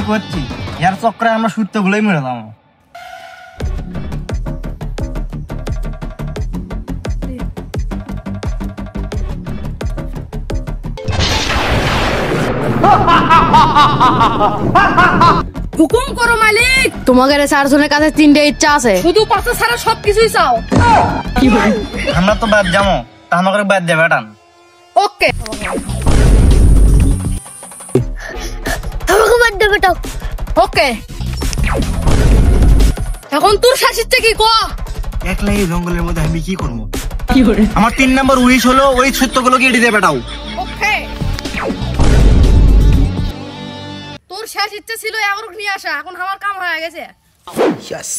করছি, এর চক্রে আমরা সূত্রগুলোই মেরে দাম। হুকুম করো মালিক। তোমাদের 4 জনের কাছে 3টে ইচ্ছা আছে, শুধু কথা ছাড়া সবকিছুই চাও। আমরা তো বাদ যাবো, তা আমাকে বাদ দেবে বেটান। ওকে, আমাকে বাদ দে বেটা। ওকে, এখন তোর শাসিচ্ছে কি কো? একলা এই জঙ্গলের মধ্যে আমি কি করবো? আমার 3 নম্বর উইশ হলো ওই সত্যগুলোকে এড়িয়ে দিয়ে বেটাও। ওকে, তোর শেষ ইচ্ছে ছিল এগারোক নিয়ে আসা, এখন আমার কাম হয়ে গেছে। Yes.